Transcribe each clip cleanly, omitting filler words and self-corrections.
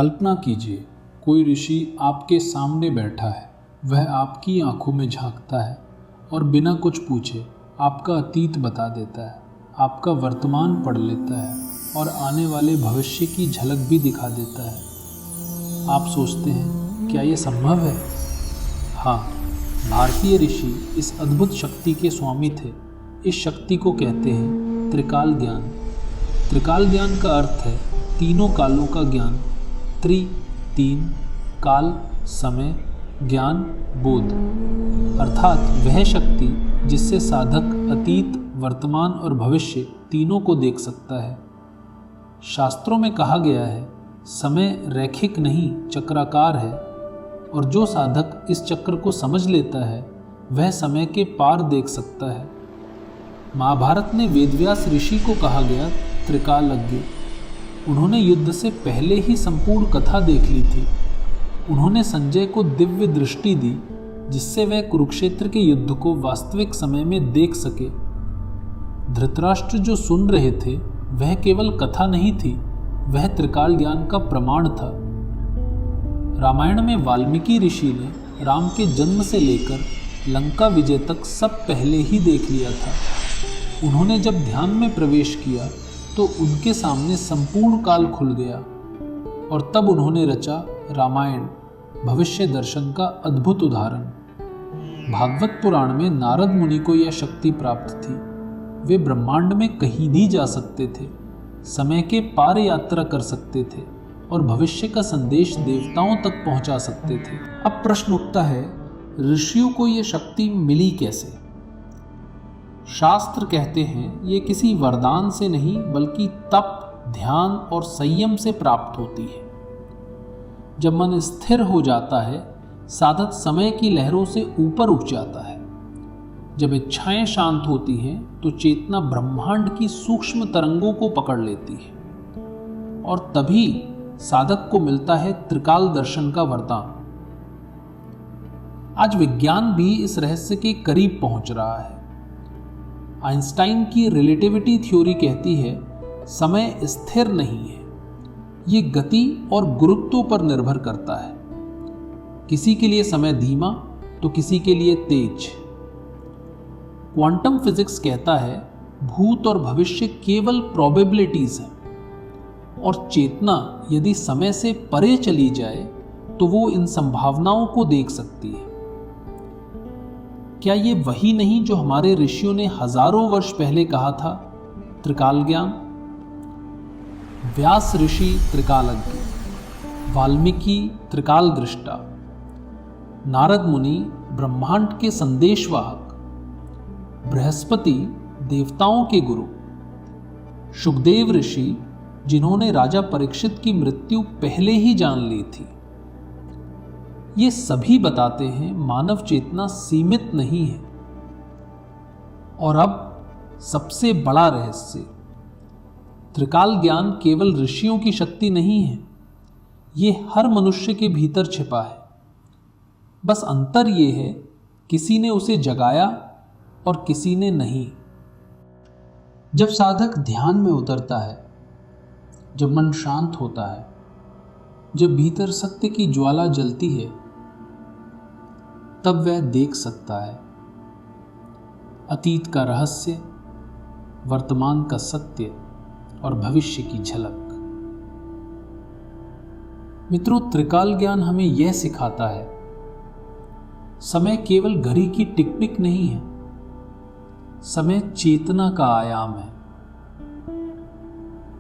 कल्पना कीजिए, कोई ऋषि आपके सामने बैठा है। वह आपकी आंखों में झांकता है और बिना कुछ पूछे आपका अतीत बता देता है, आपका वर्तमान पढ़ लेता है और आने वाले भविष्य की झलक भी दिखा देता है। आप सोचते हैं, क्या ये संभव है? हाँ, भारतीय ऋषि इस अद्भुत शक्ति के स्वामी थे। इस शक्ति को कहते हैं त्रिकाल ज्ञान। त्रिकाल ज्ञान का अर्थ है तीनों कालों का ज्ञान। तीन काल, समय, ज्ञान, बोध, अर्थात वह शक्ति जिससे साधक अतीत, वर्तमान और भविष्य तीनों को देख सकता है। शास्त्रों में कहा गया है, समय रैखिक नहीं चक्राकार है, और जो साधक इस चक्र को समझ लेता है वह समय के पार देख सकता है। महाभारत में वेदव्यास ऋषि को कहा गया त्रिकालज्ञ। उन्होंने युद्ध से पहले ही संपूर्ण कथा देख ली थी। उन्होंने संजय को दिव्य दृष्टि दी, जिससे वह कुरुक्षेत्र के युद्ध को वास्तविक समय में देख सके। धृतराष्ट्र जो सुन रहे थे वह केवल कथा नहीं थी, वह त्रिकाल ज्ञान का प्रमाण था। रामायण में वाल्मीकि ऋषि ने राम के जन्म से लेकर लंका विजय तक सब पहले ही देख लिया था। उन्होंने जब ध्यान में प्रवेश किया तो उनके सामने संपूर्ण काल खुल गया, और तब उन्होंने रचा रामायण, भविष्य दर्शन का अद्भुत उदाहरण। भागवत पुराण में नारद मुनि को यह शक्ति प्राप्त थी। वे ब्रह्मांड में कहीं भी जा सकते थे, समय के पार यात्रा कर सकते थे और भविष्य का संदेश देवताओं तक पहुंचा सकते थे। अब प्रश्न उठता है, ऋषियों को यह शक्ति मिली कैसे? शास्त्र कहते हैं ये किसी वरदान से नहीं बल्कि तप, ध्यान और संयम से प्राप्त होती है। जब मन स्थिर हो जाता है, साधक समय की लहरों से ऊपर उठ जाता है। जब इच्छाएं शांत होती हैं तो चेतना ब्रह्मांड की सूक्ष्म तरंगों को पकड़ लेती है, और तभी साधक को मिलता है त्रिकाल दर्शन का वरदान। आज विज्ञान भी इस रहस्य के करीब पहुंच रहा है। आइंस्टाइन की रिलेटिविटी थ्योरी कहती है समय स्थिर नहीं है, ये गति और गुरुत्व पर निर्भर करता है। किसी के लिए समय धीमा तो किसी के लिए तेज। क्वांटम फिजिक्स कहता है भूत और भविष्य केवल प्रोबेबिलिटीज हैं, और चेतना यदि समय से परे चली जाए तो वो इन संभावनाओं को देख सकती है। क्या ये वही नहीं जो हमारे ऋषियों ने हजारों वर्ष पहले कहा था? त्रिकाल ज्ञान। व्यास ऋषि त्रिकालज्ञ, वाल्मीकि त्रिकाल दृष्टा, नारद मुनि ब्रह्मांड के संदेशवाहक, बृहस्पति देवताओं के गुरु, शुकदेव ऋषि जिन्होंने राजा परीक्षित की मृत्यु पहले ही जान ली थी। ये सभी बताते हैं मानव चेतना सीमित नहीं है। और अब सबसे बड़ा रहस्य, त्रिकाल ज्ञान केवल ऋषियों की शक्ति नहीं है, ये हर मनुष्य के भीतर छिपा है। बस अंतर ये है, किसी ने उसे जगाया और किसी ने नहीं। जब साधक ध्यान में उतरता है, जब मन शांत होता है, जब भीतर सत्य की ज्वाला जलती है, तब वह देख सकता है अतीत का रहस्य, वर्तमान का सत्य और भविष्य की झलक। मित्रों, त्रिकाल ज्ञान हमें यह सिखाता है, समय केवल घड़ी की टिक टिक नहीं है, समय चेतना का आयाम है।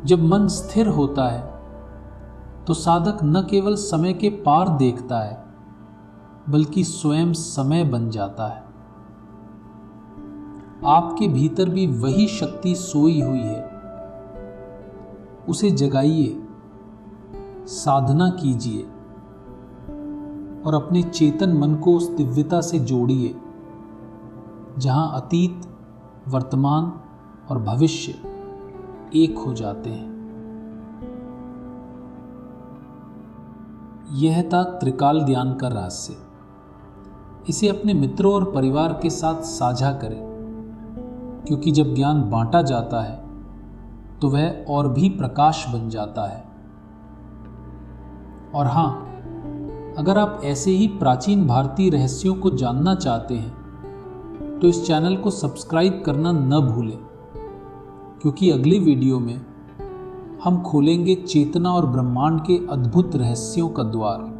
जब मन स्थिर होता है तो साधक न केवल समय के पार देखता है बल्कि स्वयं समय बन जाता है। आपके भीतर भी वही शक्ति सोई हुई है, उसे जगाइए, साधना कीजिए और अपने चेतन मन को उस दिव्यता से जोड़िए जहां अतीत, वर्तमान और भविष्य एक हो जाते हैं। यह था त्रिकाल ज्ञान का रहस्य। इसे अपने मित्रों और परिवार के साथ साझा करें, क्योंकि जब ज्ञान बांटा जाता है तो वह और भी प्रकाश बन जाता है। और हाँ, अगर आप ऐसे ही प्राचीन भारतीय रहस्यों को जानना चाहते हैं तो इस चैनल को सब्सक्राइब करना न भूलें, क्योंकि अगली वीडियो में हम खोलेंगे चेतना और ब्रह्मांड के अद्भुत रहस्यों का द्वार।